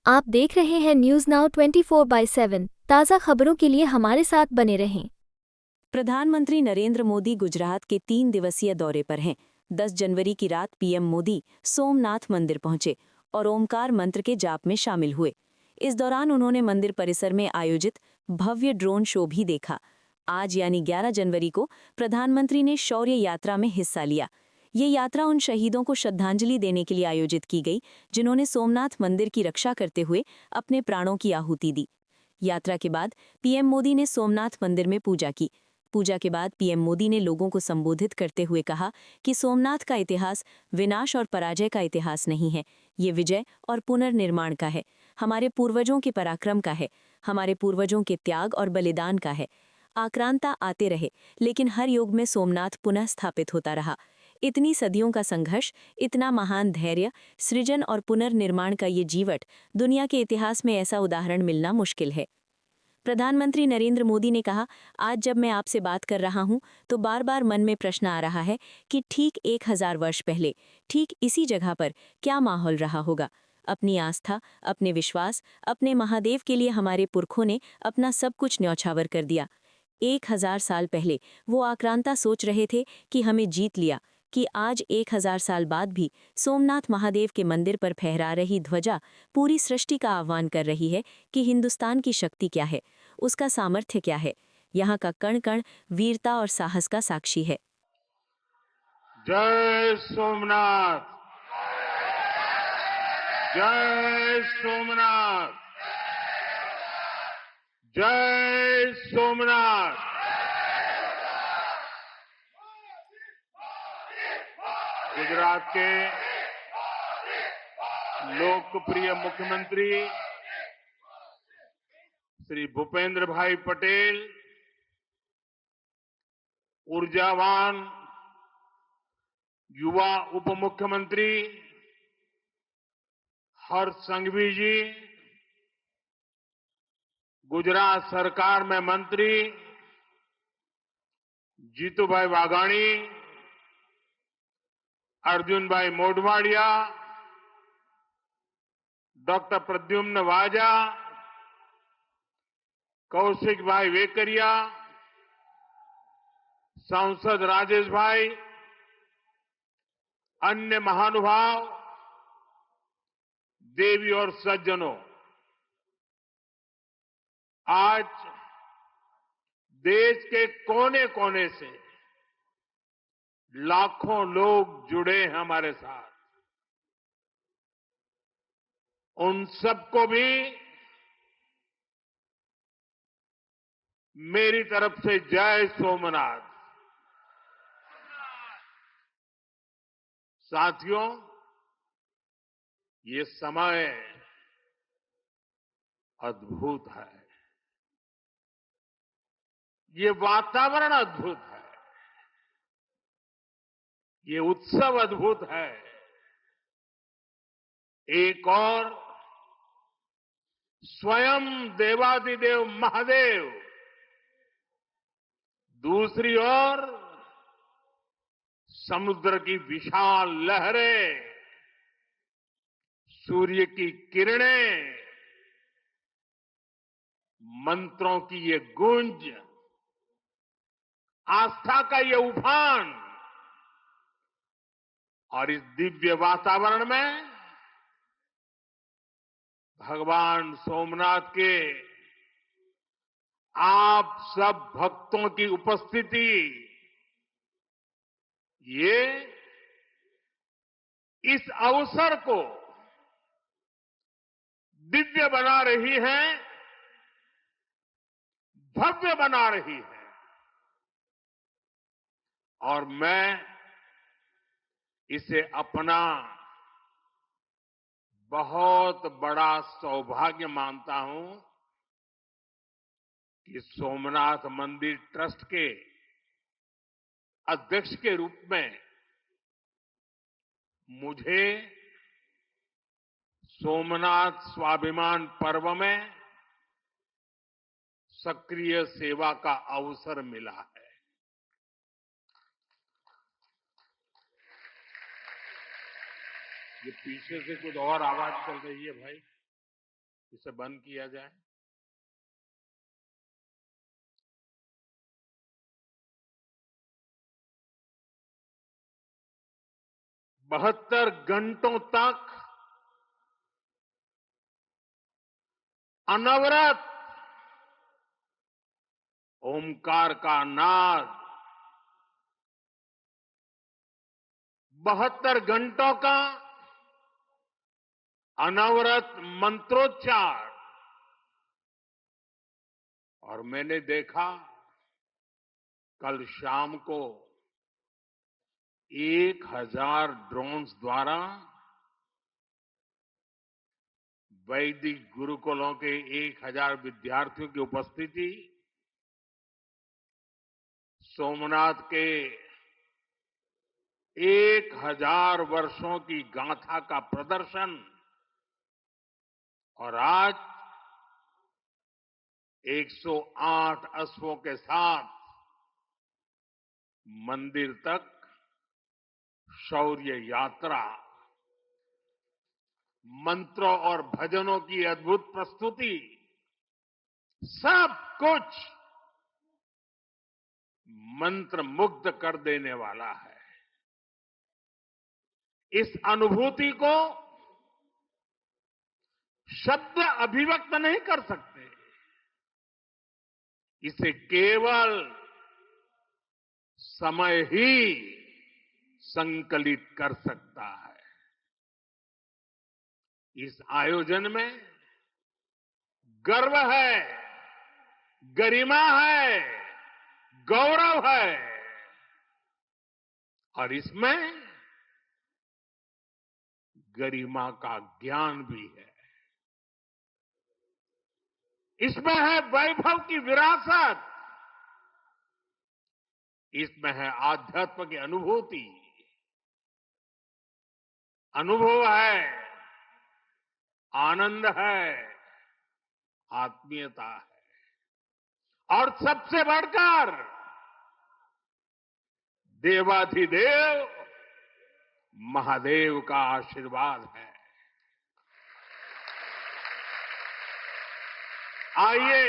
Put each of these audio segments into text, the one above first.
आप देख रहे हैं न्यूज़ नाउ 24/7 ताज़ा खबरों के लिए हमारे साथ बने रहें। प्रधानमंत्री नरेंद्र मोदी गुजरात के 3 दिवसीय दौरे पर हैं। 10 जनवरी की रात पीएम मोदी सोमनाथ मंदिर पहुंचे और ओमकार मंत्र के जाप में शामिल हुए। इस दौरान उन्होंने मंदिर परिसर में आयोजित भव्य ड्रोन शो भी देखा। आज यानी 11 जनवरी को प्रधानमंत्री ने शौर्य यात्रा में हिस्सा लिया। ये यात्रा उन शहीदों को श्रद्धांजलि देने के लिए आयोजित की गई जिन्होंने सोमनाथ मंदिर की रक्षा करते हुए अपने प्राणों की आहुति दी। यात्रा के बाद पीएम मोदी ने सोमनाथ मंदिर में पूजा की। पूजा के बाद पीएम मोदी ने लोगों को संबोधित करते हुए कहा कि सोमनाथ का इतिहास विनाश और पराजय का इतिहास नहीं है, ये विजय और पुनर्निर्माण का है, हमारे पूर्वजों के पराक्रम का है, हमारे पूर्वजों के त्याग और बलिदान का है। आक्रांता आते रहे, लेकिन हर युग में सोमनाथ पुनः स्थापित होता रहा। इतनी सदियों का संघर्ष, इतना महान धैर्य, सृजन और पुनर्निर्माण का ये जीवट, दुनिया के इतिहास में ऐसा उदाहरण मिलना मुश्किल है। प्रधानमंत्री नरेंद्र मोदी ने कहा, आज जब मैं आपसे बात कर रहा हूं तो बार बार मन में प्रश्न आ रहा है कि ठीक 1000 वर्ष पहले ठीक इसी जगह पर क्या माहौल रहा होगा। अपनी आस्था, अपने विश्वास, अपने महादेव के लिए हमारे पुरखों ने अपना सब कुछ न्यौछावर कर दिया। 1000 साल पहले वो आक्रांता सोच रहे थे कि हमें जीत लिया, कि आज 1000 साल बाद भी सोमनाथ महादेव के मंदिर पर फहरा रही ध्वजा पूरी सृष्टि का आह्वान कर रही है कि हिंदुस्तान की शक्ति क्या है, उसका सामर्थ्य क्या है। यहाँ का कण कण वीरता और साहस का साक्षी है। जय सोमनाथ, जय सोमनाथ, जय सोमनाथ। गुजरात के लोकप्रिय मुख्यमंत्री श्री भूपेंद्र भाई पटेल, ऊर्जावान युवा उप मुख्यमंत्री हर्ष संघवी जी, गुजरात सरकार में मंत्री जीतूभाई वाघाणी, अर्जुन भाई मोढवाडिया, डॉक्टर प्रद्युम्न वाजा, कौशिक भाई वेकरिया, सांसद राजेश भाई, अन्य महानुभाव, देवी और सज्जनों, आज देश के कोने कोने से लाखों लोग जुड़े हैं हमारे साथ। उन सबको भी मेरी तरफ से जय सोमनाथ। साथियों, ये समय अद्भुत है, ये वातावरण अद्भुत है, ये उत्सव अद्भुत है। एक और स्वयं देवादिदेव महादेव, दूसरी ओर समुद्र की विशाल लहरें, सूर्य की किरणें, मंत्रों की ये गूंज, आस्था का ये उफान, और इस दिव्य वातावरण में भगवान सोमनाथ के आप सब भक्तों की उपस्थिति, ये इस अवसर को दिव्य बना रही है, भव्य बना रही है। और मैं इसे अपना बहुत बड़ा सौभाग्य मानता हूं कि सोमनाथ मंदिर ट्रस्ट के अध्यक्ष के रूप में मुझे सोमनाथ स्वाभिमान पर्व में सक्रिय सेवा का अवसर मिला है। ये पीछे से कुछ और आवाज चल रही है भाई। इसे बंद किया जाए। बहत्तर घंटों तक अनवरत ओमकार का नाद, 72 घंटों का अनवरत मंत्रोच्चार। और मैंने देखा कल शाम को 1000 ड्रोन्स द्वारा वैदिक गुरुकुलों के 1000 विद्यार्थियों की उपस्थिति, सोमनाथ के 1000 वर्षों की गाथा का प्रदर्शन, और आज 108 अश्वों के साथ मंदिर तक शौर्य यात्रा, मंत्रों और भजनों की अद्भुत प्रस्तुति, सब कुछ मंत्र मुग्ध कर देने वाला है। इस अनुभूति को शब्द अभिव्यक्त नहीं कर सकते। इसे केवल समय ही संकलित कर सकता है। इस आयोजन में गर्व है, गरिमा है, गौरव है, और इसमें गरिमा का ज्ञान भी है। इसमें है वैभव की विरासत, इसमें है आध्यात्म की अनुभूति, अनुभव है, आनंद है, आत्मीयता है, और सबसे बढ़कर देवाधिदेव महादेव का आशीर्वाद है। आइए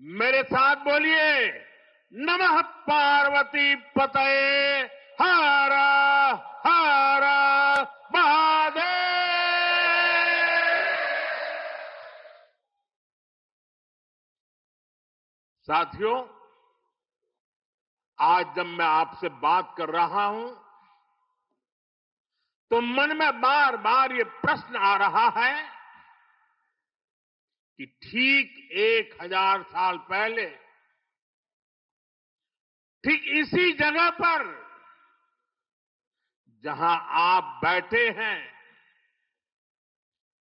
मेरे साथ बोलिए, नमः पार्वती पतये हर हर महादेव। साथियों, आज जब मैं आपसे बात कर रहा हूं तो मन में बार बार ये प्रश्न आ रहा है कि ठीक 1000 साल पहले ठीक इसी जगह पर जहां आप बैठे हैं,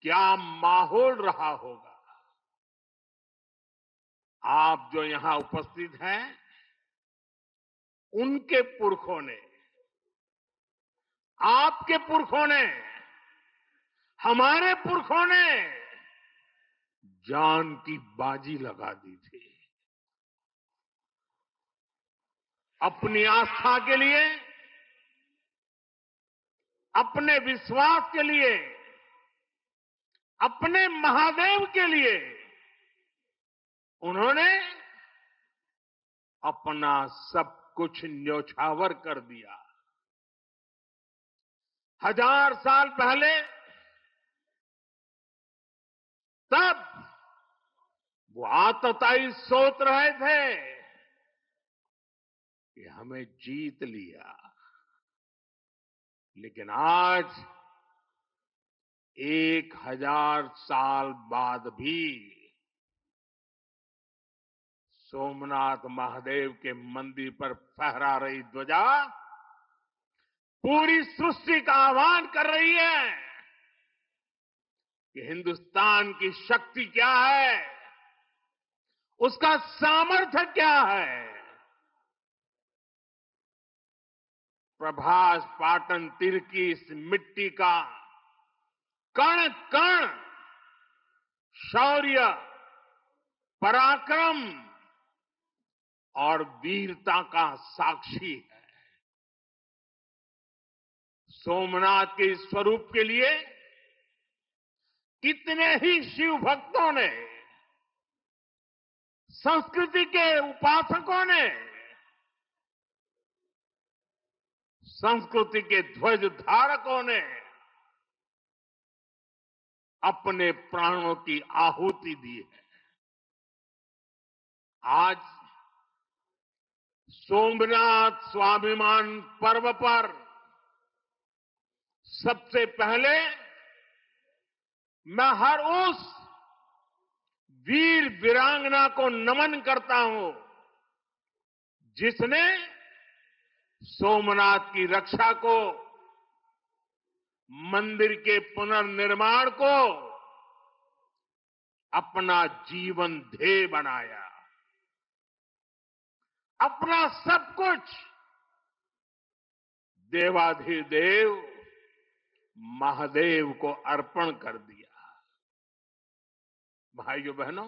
क्या माहौल रहा होगा। आप जो यहां उपस्थित हैं, उनके पुरखों ने, आपके पुरखों ने, हमारे पुरखों ने जान की बाजी लगा दी थी अपनी आस्था के लिए, अपने विश्वास के लिए, अपने महादेव के लिए। उन्होंने अपना सब कुछ न्योछावर कर दिया। 1000 साल पहले तब वो आतताई सोच रहे थे कि हमें जीत लिया, लेकिन आज 1000 साल बाद भी सोमनाथ महादेव के मंदिर पर फहरा रही ध्वजा पूरी सृष्टि का आह्वान कर रही है कि हिंदुस्तान की शक्ति क्या है, उसका सामर्थ्य क्या है। प्रभास पाटन तीर की इस मिट्टी का कण कण शौर्य, पराक्रम और वीरता का साक्षी है। सोमनाथ के इस स्वरूप के लिए कितने ही शिव भक्तों ने, संस्कृति के उपासकों ने, संस्कृति के ध्वज धारकों ने अपने प्राणों की आहुति दी है। आज सोमनाथ स्वाभिमान पर्व पर सबसे पहले मैं हर उस वीर वीरांगना को नमन करता हूं जिसने सोमनाथ की रक्षा को, मंदिर के पुनर्निर्माण को अपना जीवन ध्येय बनाया, अपना सब कुछ देवाधिदेव महादेव को अर्पण कर दिया। भाइयों बहनों,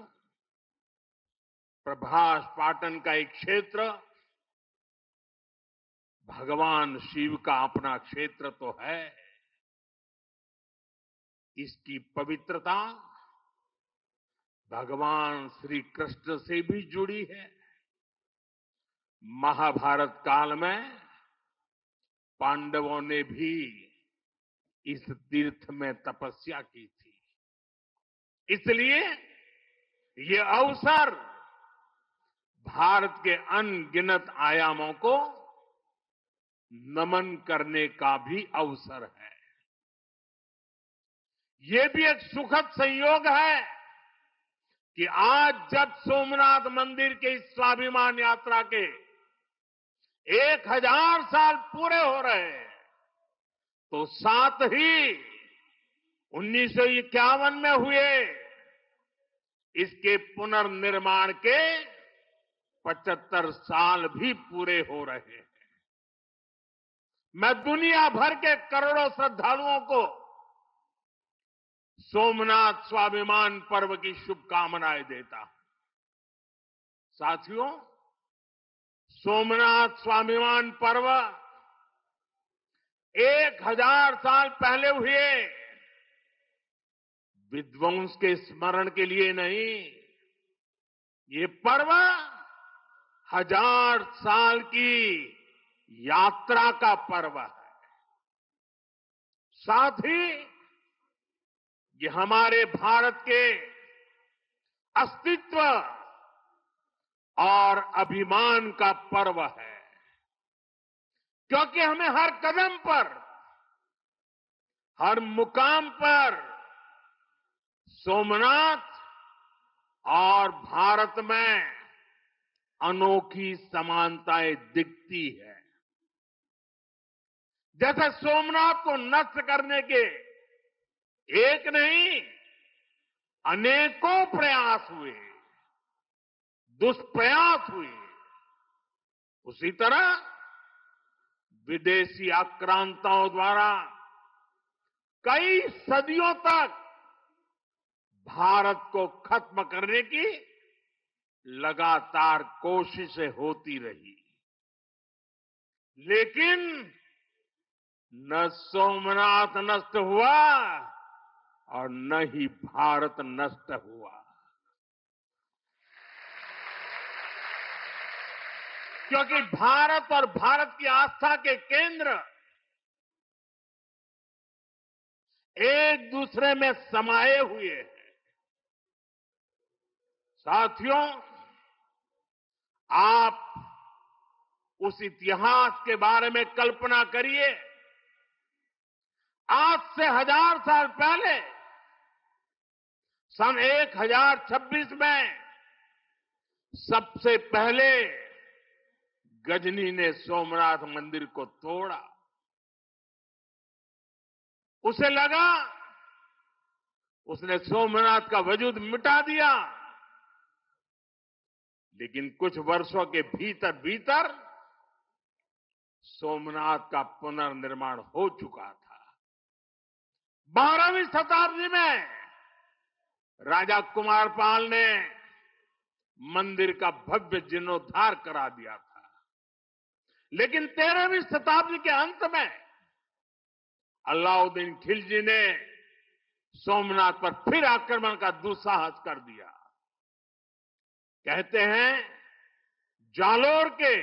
प्रभास पाटन का एक क्षेत्र भगवान शिव का अपना क्षेत्र तो है। इसकी पवित्रता भगवान श्री कृष्ण से भी जुड़ी है। महाभारत काल में पांडवों ने भी इस तीर्थ में तपस्या की थी। इसलिए ये अवसर भारत के अनगिनत आयामों को नमन करने का भी अवसर है। ये भी एक सुखद संयोग है कि आज जब सोमनाथ मंदिर के इस स्वाभिमान यात्रा के 1000 साल पूरे हो रहे हैं, तो साथ ही 1951 में हुए इसके पुनर्निर्माण के 75 साल भी पूरे हो रहे हैं। मैं दुनिया भर के करोड़ों श्रद्धालुओं को सोमनाथ स्वाभिमान पर्व की शुभकामनाएं देता हूं। साथियों, सोमनाथ स्वाभिमान पर्व 1000 साल पहले हुए विध्वंस के स्मरण के लिए नहीं, ये पर्व 1000 साल की यात्रा का पर्व है। साथ ही ये हमारे भारत के अस्तित्व और अभिमान का पर्व है, क्योंकि हमें हर कदम पर, हर मुकाम पर सोमनाथ और भारत में अनोखी समानताएं दिखती है। जैसे सोमनाथ को नष्ट करने के एक नहीं अनेकों प्रयास हुए, दुष्प्रयास हुए, उसी तरह विदेशी आक्रांताओं द्वारा कई सदियों तक भारत को खत्म करने की लगातार कोशिशें होती रही, लेकिन न सोमनाथ नष्ट हुआ और न ही भारत नष्ट हुआ। क्योंकि भारत और भारत की आस्था के केंद्र एक दूसरे में समाये हुए हैं। साथियों, आप उस इतिहास के बारे में कल्पना करिए। आज से 1000 साल पहले सन 1026 में सबसे पहले गजनी ने सोमनाथ मंदिर को तोड़ा। उसे लगा उसने सोमनाथ का वजूद मिटा दिया, लेकिन कुछ वर्षों के भीतर भीतर सोमनाथ का पुनर्निर्माण हो चुका था। 12वीं शताब्दी में राजा कुमारपाल ने मंदिर का भव्य जीर्णोद्धार करा दिया था, लेकिन 13वीं शताब्दी के अंत में अलाउद्दीन खिलजी ने सोमनाथ पर फिर आक्रमण का दुस्साहस कर दिया। कहते हैं जालोर के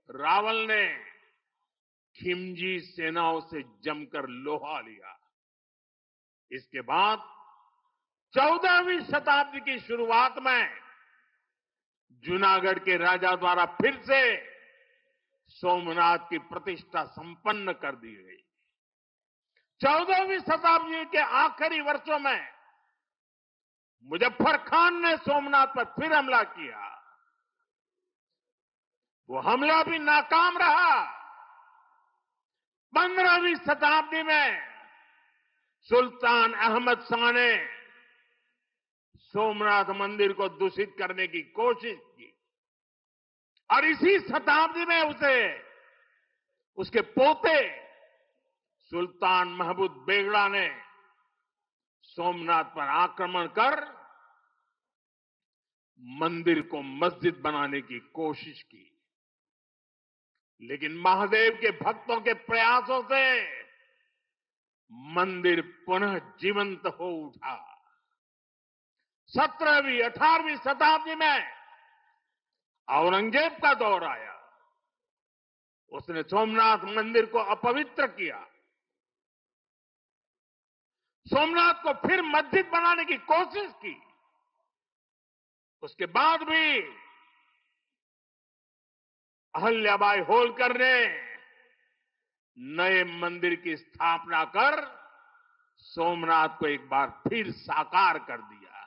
रावल ने खिमजी सेनाओं से जमकर लोहा लिया। इसके बाद 14वीं शताब्दी की शुरुआत में जूनागढ़ के राजा द्वारा फिर से सोमनाथ की प्रतिष्ठा संपन्न कर दी गई। 14वीं शताब्दी के आखिरी वर्षों में मुजफ्फर खान ने सोमनाथ पर फिर हमला किया। वो हमला भी नाकाम रहा। 15वीं शताब्दी में सुल्तान अहमद शाह ने सोमनाथ मंदिर को दूषित करने की कोशिश की और इसी शताब्दी में उसके पोते सुल्तान महमूद बेगड़ा ने सोमनाथ पर आक्रमण कर मंदिर को मस्जिद बनाने की कोशिश की। लेकिन महादेव के भक्तों के प्रयासों से मंदिर पुनः जीवंत हो उठा। 17वीं 18वीं शताब्दी में औरंगजेब का दौर आया। उसने सोमनाथ मंदिर को अपवित्र किया। सोमनाथ को फिर मस्जिद बनाने की कोशिश की। उसके बाद भी अहल्याबाई होलकर ने नए मंदिर की स्थापना कर सोमनाथ को एक बार फिर साकार कर दिया।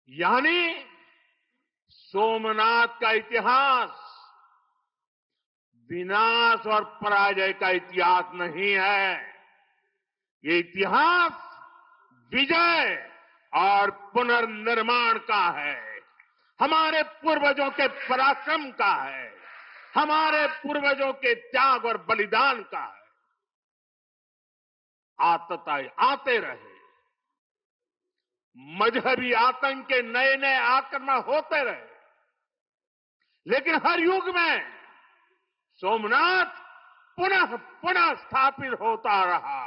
यानी सोमनाथ का इतिहास विनाश और पराजय का इतिहास नहीं है। ये इतिहास विजय और पुनर्निर्माण का है। हमारे पूर्वजों के पराक्रम का है। हमारे पूर्वजों के त्याग और बलिदान का है। आतताई आते रहे। मजहबी आतंक के नए नए आक्रमण होते रहे, लेकिन हर युग में सोमनाथ पुनः पुनः स्थापित होता रहा।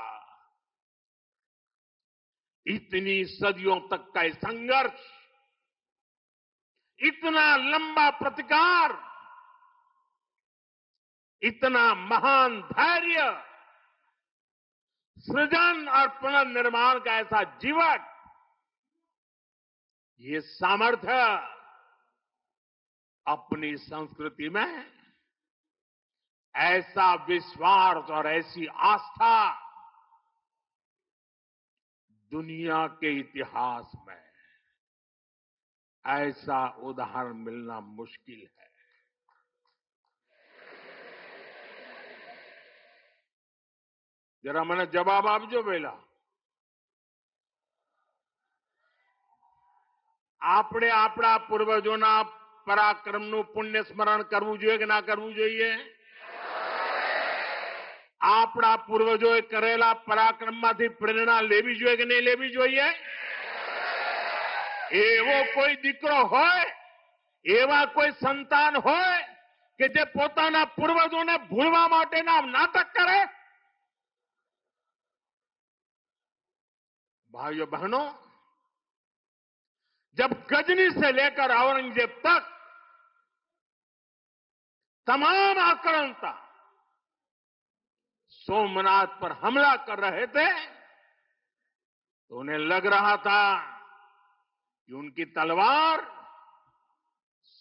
इतनी सदियों तक का संघर्ष, इतना लंबा प्रतिकार, इतना महान धैर्य, सृजन और पुनर्निर्माण का ऐसा जीवन, ये सामर्थ्य अपनी संस्कृति में ऐसा विश्वास और ऐसी आस्था दुनिया के इतिहास में ऐसा उदाहरण मिलना मुश्किल है। जरा मैंने जवाब आपजो बेला। આપણે આપણા પૂર્વજોના પરાક્રમનું પુણ્ય સ્મરણ કરવું જોઈએ કે ના કરવું જોઈએ? આપણા પૂર્વજોએ કરેલા પરાક્રમમાંથી પ્રેરણા લેવી જોઈએ કે નહીં લેવી જોઈએ? એવો કોઈ દીકરો હોય, એવા કોઈ સંતાન હોય કે જે પોતાના પૂર્વજોને ભૂલવા માટેના નાટક કરે? भाइयों बहनों, जब गजनी से लेकर औरंगजेब तक तमाम आक्रांता सोमनाथ पर हमला कर रहे थे, तो उन्हें लग रहा था कि उनकी तलवार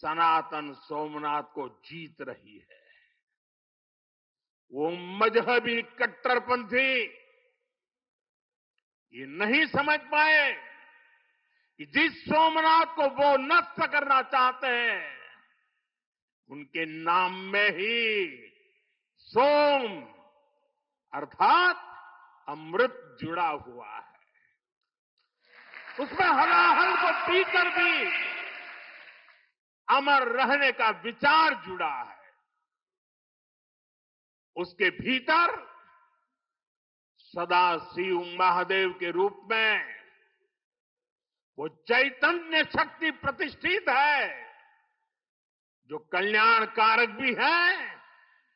सनातन सोमनाथ को जीत रही है। वो मजहबी कट्टरपंथी ये नहीं समझ पाए कि जिस सोमनाथ को वो नष्ट करना चाहते हैं, उनके नाम में ही सोम अर्थात अमृत जुड़ा हुआ है। उसमें हलाहल को पीकर भी अमर रहने का विचार जुड़ा है। उसके भीतर सदा शिव महादेव के रूप में वो चैतन्य शक्ति प्रतिष्ठित है, जो कल्याण कारक भी है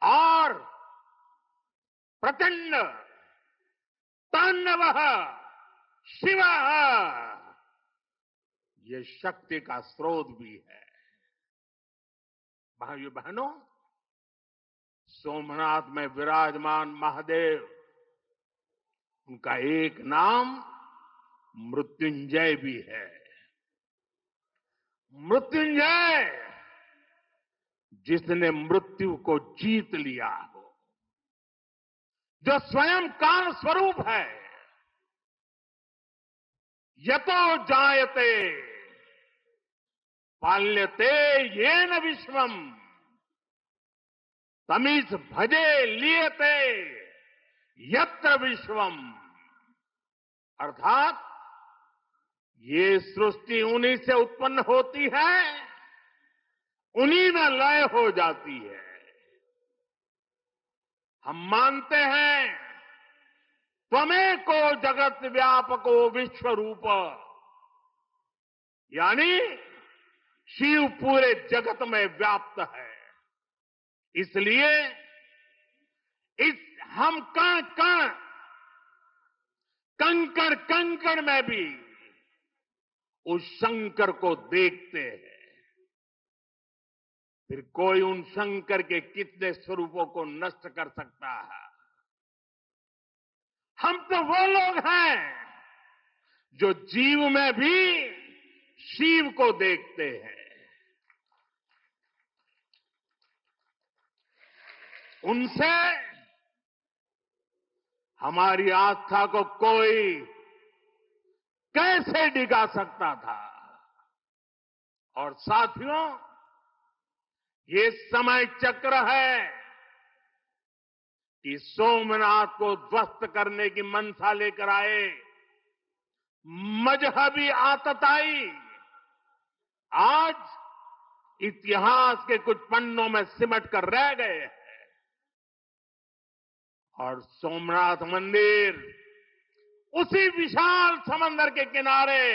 और प्रचंड तांडवः शिवः, ये शक्ति का स्रोत भी है। भाइयों बहनों, सोमनाथ में विराजमान महादेव, उनका एक नाम मृत्युंजय भी है। मृत्युंजय, जिसने मृत्यु को जीत लिया हो, जो स्वयं काल स्वरूप है। यतो जायते पाल्यते येन विश्वम, तमीस भजे लियते यत्र विश्वम। अर्थात ये सृष्टि उन्हीं से उत्पन्न होती है, उन्हीं में लय हो जाती है। हम मानते हैं त्वमेको जगत व्यापको विश्व रूप, यानी शिव पूरे जगत में व्याप्त है। इसलिए इस हम कण कण, कंकड़ कंकड़ में भी उस शंकर को देखते हैं। फिर कोई उन शंकर के कितने स्वरूपों को नष्ट कर सकता है? हम तो वो लोग हैं जो जीव में भी शिव को देखते हैं। उनसे हमारी आस्था को कोई कैसे डिगा सकता था? और साथियों, ये समय चक्र है कि सोमनाथ को ध्वस्त करने की मंशा लेकर आए मजहबी आतताई आज इतिहास के कुछ पन्नों में सिमट कर रह गए हैं। और सोमनाथ मंदिर उसी विशाल समंदर के किनारे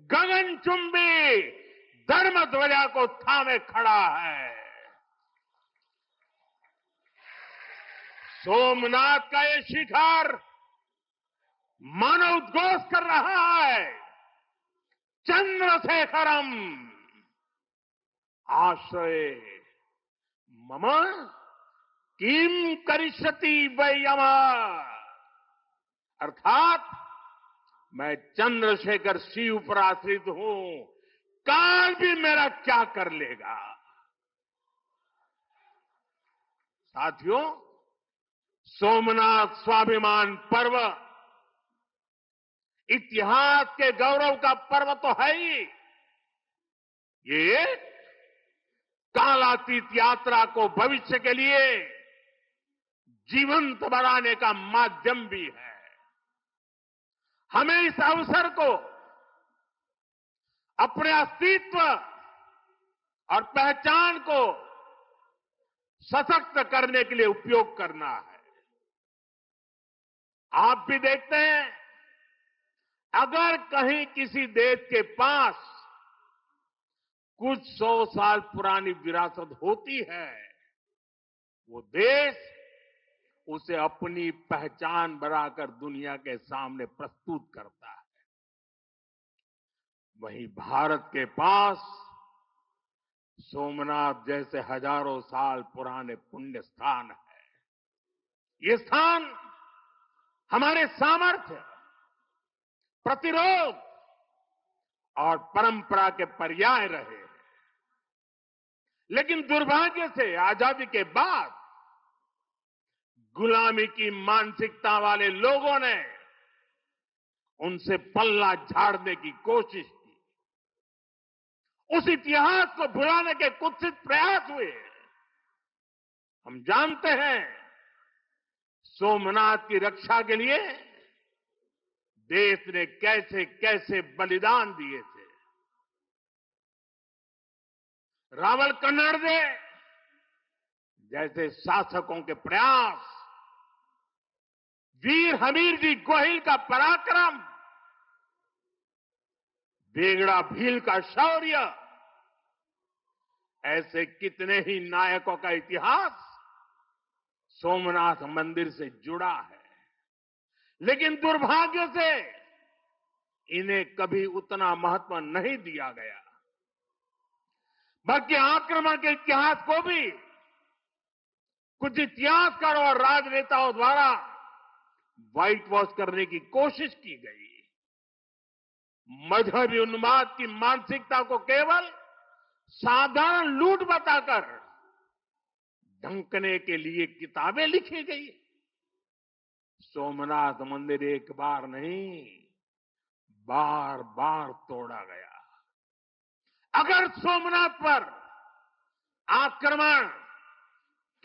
गगनचुंबी धर्म ध्वजा को थामे खड़ा है। सोमनाथ का ये शिखर मानव उद्घोष कर रहा है, चंद्रशेखरम आश्रय मम किम करिष्यति वै यमः। अर्थात मैं चंद्रशेखर शिव पर आश्रित हूं, काल भी मेरा क्या कर लेगा। साथियों, सोमनाथ स्वाभिमान पर्व इतिहास के गौरव का पर्व तो है ही, ये कालातीत यात्रा को भविष्य के लिए जीवंत बनाने का माध्यम भी है। हमें इस अवसर को अपने अस्तित्व और पहचान को सशक्त करने के लिए उपयोग करना है। आप भी देखते हैं, अगर कहीं किसी देश के पास कुछ 100 साल पुरानी विरासत होती है, वो देश उसे अपनी पहचान बनाकर दुनिया के सामने प्रस्तुत करता है। वहीं भारत के पास सोमनाथ जैसे हजारों साल पुराने पुण्य स्थान है। ये स्थान हमारे सामर्थ्य, प्रतिरोध और परंपरा के पर्याय रहे हैं। लेकिन दुर्भाग्य से आजादी के बाद गुलामी की मानसिकता वाले लोगों ने उनसे पल्ला झाड़ने की कोशिश की। उस इतिहास को भुलाने के कुत्सित प्रयास हुए। हम जानते हैं, सोमनाथ की रक्षा के लिए देश ने कैसे कैसे बलिदान दिए थे। रावल कन्नड़े जैसे शासकों के प्रयास, वीर हमीर जी गोहिल का पराक्रम, बेगड़ा भील का शौर्य, ऐसे कितने ही नायकों का इतिहास सोमनाथ मंदिर से जुड़ा है। लेकिन दुर्भाग्य से इन्हें कभी उतना महत्व नहीं दिया गया, बल्कि आक्रमण के इतिहास को भी कुछ इतिहासकारों और राजनेताओं द्वारा व्हाइट वॉश करने की कोशिश की गई। मजहबी उन्माद की मानसिकता को केवल साधारण लूट बताकर ढंकने के लिए किताबें लिखी गई। सोमनाथ मंदिर एक बार नहीं, बार बार तोड़ा गया। अगर सोमनाथ पर आक्रमण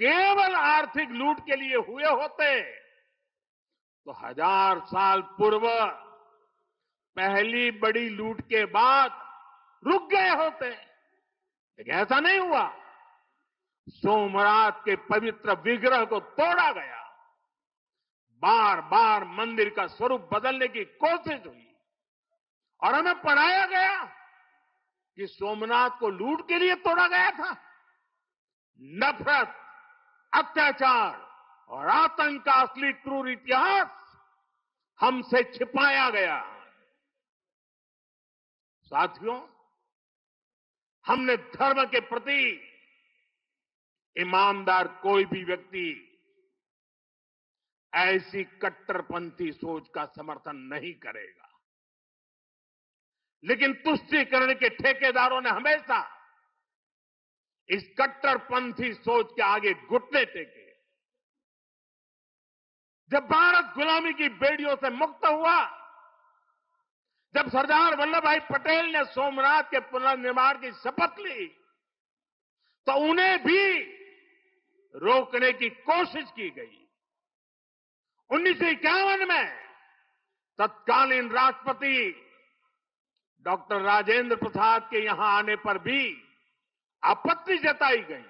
केवल आर्थिक लूट के लिए हुए होते तो 1000 साल पूर्व पहली बड़ी लूट के बाद रुक गए होते, लेकिन ऐसा नहीं हुआ। सोमनाथ के पवित्र विग्रह को तोड़ा गया, बार बार मंदिर का स्वरूप बदलने की कोशिश हुई और हमें पढ़ाया गया कि सोमनाथ को लूट के लिए तोड़ा गया था। नफरत, अत्याचार और आतंक का असली क्रूर इतिहास हमसे छिपाया गया। साथियों, हमने धर्म के प्रति ईमानदार कोई भी व्यक्ति ऐसी कट्टरपंथी सोच का समर्थन नहीं करेगा, लेकिन तुष्टीकरण के ठेकेदारों ने हमेशा इस कट्टरपंथी सोच के आगे घुटने टेके। जब भारत गुलामी की बेड़ियों से मुक्त हुआ, जब सरदार वल्लभ भाई पटेल ने सोमनाथ के पुनर्निर्माण की शपथ ली, तो उन्हें भी रोकने की कोशिश की गई। 1951 में तत्कालीन राष्ट्रपति डॉक्टर राजेंद्र प्रसाद के यहां आने पर भी आपत्ति जताई गई।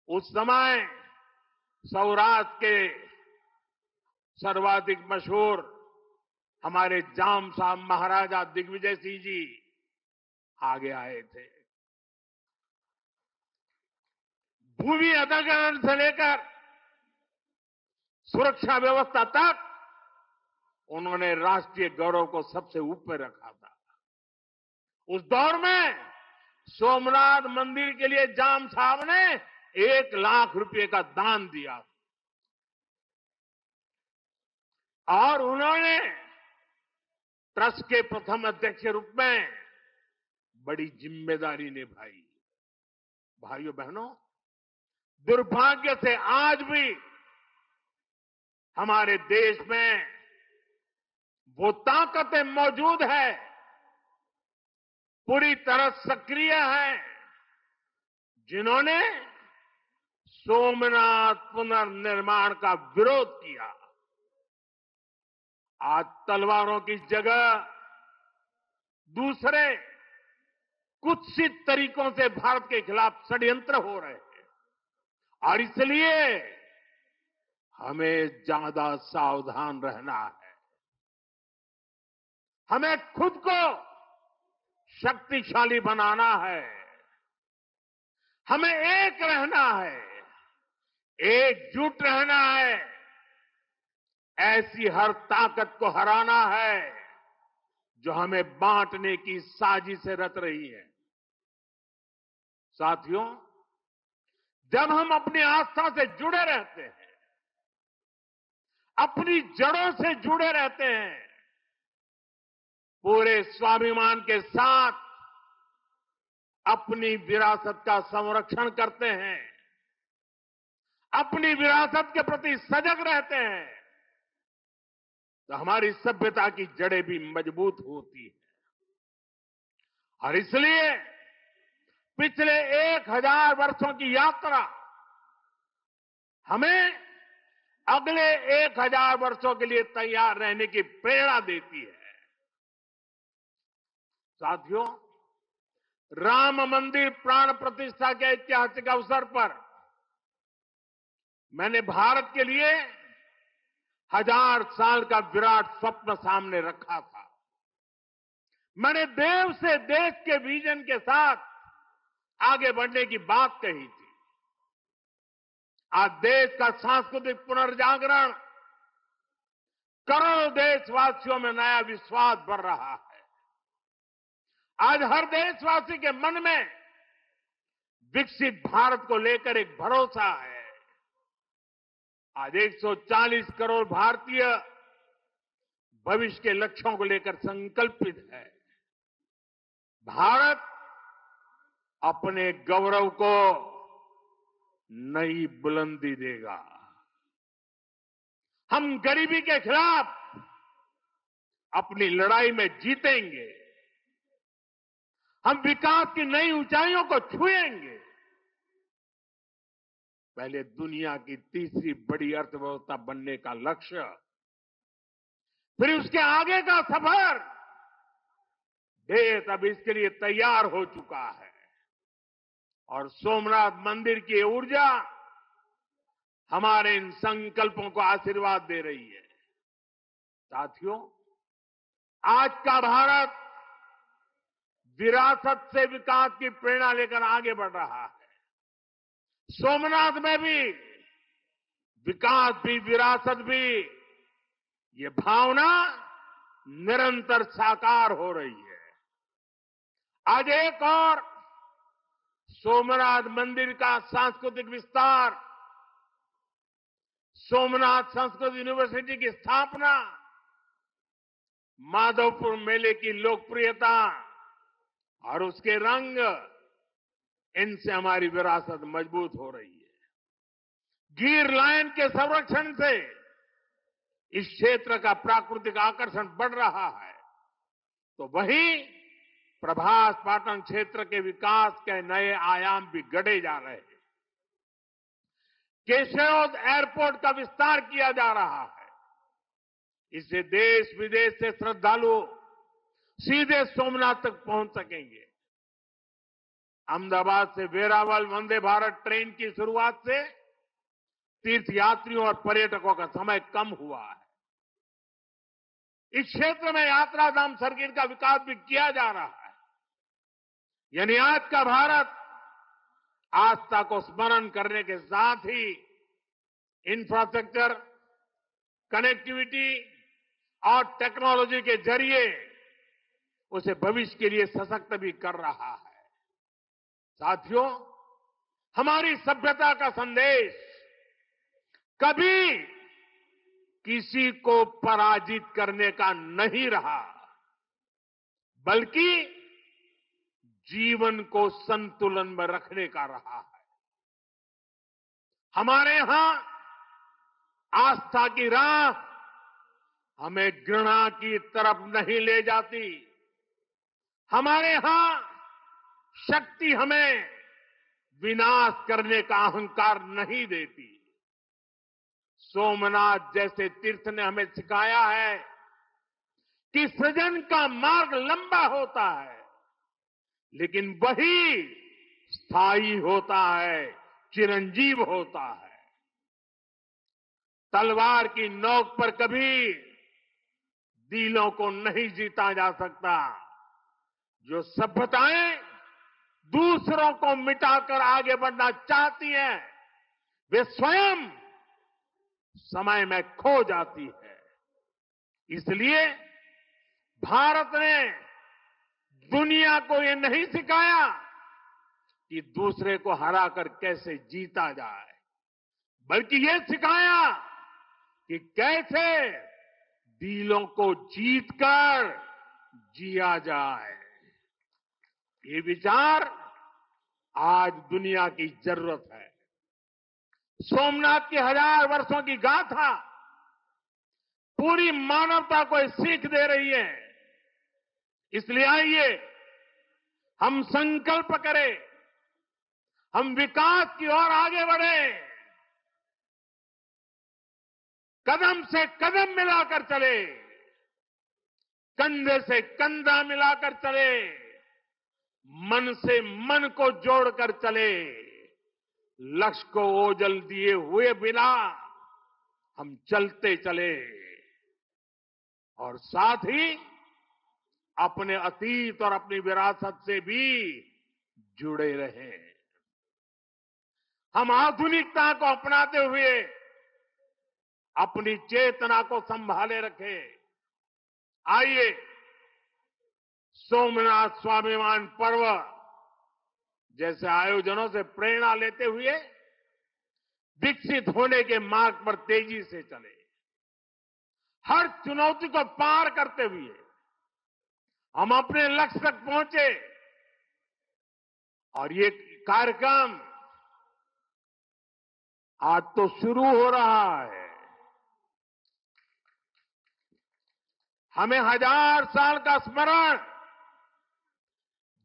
उस समय सौराष्ट्र के सर्वाधिक मशहूर हमारे जाम साहब महाराजा दिग्विजय सिंह जी आगे आए थे। भूमि अधिग्रहण से लेकर सुरक्षा व्यवस्था तक उन्होंने राष्ट्रीय गौरव को सबसे ऊपर रखा था। उस दौर में सोमनाथ मंदिर के लिए जाम साहब ने 1 लाख रुपए का दान दिया और उन्होंने ट्रस्ट के प्रथम अध्यक्ष के रूप में बड़ी जिम्मेदारी निभाई। भाइयों बहनों, दुर्भाग्य से आज भी हमारे देश में वो ताकतें मौजूद है, पूरी तरह सक्रिय है, जिन्होंने सोमनाथ पुनर्निर्माण का विरोध किया। आज तलवारों की जगह दूसरे कुत्सित तरीकों से भारत के खिलाफ षड्यंत्र हो रहे हैं और इसलिए हमें ज्यादा सावधान रहना है। हमें खुद को शक्तिशाली बनाना है, हमें एक रहना है, एकजुट रहना है, ऐसी हर ताकत को हराना है जो हमें बांटने की साजिश से रच रही है। साथियों, जब हम अपनी आस्था से जुड़े रहते हैं, अपनी जड़ों से जुड़े रहते हैं, पूरे स्वाभिमान के साथ अपनी विरासत का संरक्षण करते हैं, अपनी विरासत के प्रति सजग रहते हैं, तो हमारी सभ्यता की जड़ें भी मजबूत होती है। और इसलिए पिछले 1000 वर्षों की यात्रा हमें अगले 1000 वर्षों के लिए तैयार रहने की प्रेरणा देती है। साथियों, राम मंदिर प्राण प्रतिष्ठा के ऐतिहासिक अवसर पर मैंने भारत के लिए 1000 साल का विराट स्वप्न सामने रखा था। मैंने देव से देश के विजन के साथ आगे बढ़ने की बात कही थी। आज देश का सांस्कृतिक पुनर्जागरण करोड़ों देशवासियों में नया विश्वास बढ़ रहा है। आज हर देशवासी के मन में विकसित भारत को लेकर एक भरोसा है। आज 140 करोड़ भारतीय भविष्य के लक्ष्यों को लेकर संकल्पित है। भारत अपने गौरव को नई बुलंदी देगा। हम गरीबी के खिलाफ अपनी लड़ाई में जीतेंगे। हम विकास की नई ऊंचाइयों को छुएंगे। पहले दुनिया की तीसरी बड़ी अर्थव्यवस्था बनने का लक्ष्य, फिर उसके आगे का सफर, देश अब इसके लिए तैयार हो चुका है। और सोमनाथ मंदिर की ऊर्जा हमारे इन संकल्पों को आशीर्वाद दे रही है। साथियों, आज का भारत विरासत से विकास की प्रेरणा लेकर आगे बढ़ रहा है। सोमनाथ में भी विकास भी विरासत भी, ये भावना निरंतर साकार हो रही है। आज एक और सोमनाथ मंदिर का सांस्कृतिक विस्तार, सोमनाथ संस्कृत यूनिवर्सिटी की स्थापना, माधवपुर मेले की लोकप्रियता और उसके रंग, इनसे हमारी विरासत मजबूत हो रही है। गिर लायन के संरक्षण से इस क्षेत्र का प्राकृतिक आकर्षण बढ़ रहा है, तो वहीं प्रभास पाटन क्षेत्र के विकास के नए आयाम भी गढ़े जा रहे हैं। केशोद एयरपोर्ट का विस्तार किया जा रहा है। इससे देश विदेश से श्रद्धालु सीधे सोमनाथ तक पहुंच सकेंगे। अहमदाबाद से वेरावल वंदे भारत ट्रेन की शुरुआत से तीर्थयात्रियों और पर्यटकों का समय कम हुआ है। इस क्षेत्र में यात्रा धाम सर्किट का विकास भी किया जा रहा है। यानी आज का भारत आस्था को स्मरण करने के साथ ही इंफ्रास्ट्रक्चर, कनेक्टिविटी और टेक्नोलॉजी के जरिए उसे भविष्य के लिए सशक्त भी कर रहा है। साथियों, हमारी सभ्यता का संदेश कभी किसी को पराजित करने का नहीं रहा, बल्कि जीवन को संतुलन में रखने का रहा है। हमारे यहां आस्था की राह हमें घृणा की तरफ नहीं ले जाती। हमारे यहां शक्ति हमें विनाश करने का अहंकार नहीं देती। सोमनाथ जैसे तीर्थ ने हमें सिखाया है कि सृजन का मार्ग लंबा होता है, लेकिन वही स्थायी होता है, चिरंजीव होता है। तलवार की नोक पर कभी दिलों को नहीं जीता जा सकता। जो सभ्यताएं दूसरों को मिटाकर आगे बढ़ना चाहती हैं, वे स्वयं समय में खो जाती है। इसलिए भारत ने दुनिया को ये नहीं सिखाया कि दूसरे को हराकर कैसे जीता जाए, बल्कि ये सिखाया कि कैसे दिलों को जीतकर जिया जाए। ये विचार आज दुनिया की जरूरत है। सोमनाथ की 1000 वर्षों की गाथा पूरी मानवता को सीख दे रही है। इसलिए आइए हम संकल्प करें, हम विकास की ओर आगे बढ़ें, कदम से कदम मिलाकर चले, कंधे से कंधा मिलाकर चले, मन से मन को जोड़कर चले। लक्ष्य को ओझल दिए हुए बिना हम चलते चले और साथ ही अपने अतीत और अपनी विरासत से भी जुड़े रहें। हम आधुनिकता को अपनाते हुए अपनी चेतना को संभाले रखे। आइए सोमनाथ स्वाभिमान पर्व जैसे आयोजनों से प्रेरणा लेते हुए विकसित होने के मार्ग पर तेजी से चले। हर चुनौती को पार करते हुए हम अपने लक्ष्य तक पहुंचे। और ये कार्यक्रम आज तो शुरू हो रहा है। हमें 1000 साल का स्मरण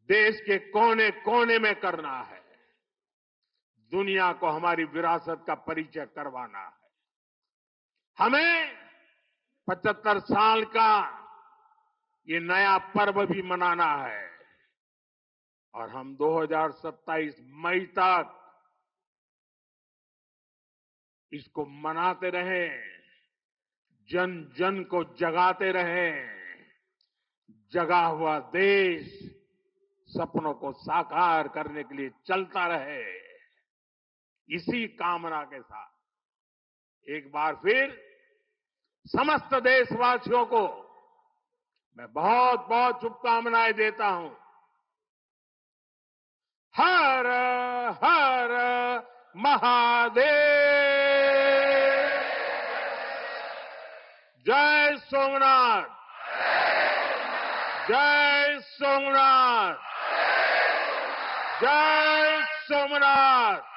देश के कोने कोने में करना है। दुनिया को हमारी विरासत का परिचय करवाना है। हमें 75 साल का ये नया पर्व भी मनाना है। और हम 2027 मई तक इसको मनाते रहें, जन जन को जगाते रहें। जगा हुआ देश सपनों को साकार करने के लिए चलता रहे। इसी कामना के साथ एक बार फिर समस्त देशवासियों को मैं बहुत बहुत शुभकामनाएं देता हूं। हर हर महादेव। जय सोमनाथ, जय सोमनाथ, जय सोमनाथ।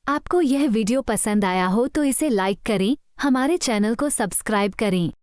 आपको यह वीडियो पसंद आया हो तो इसे लाइक करें, हमारे चैनल को सब्सक्राइब करें।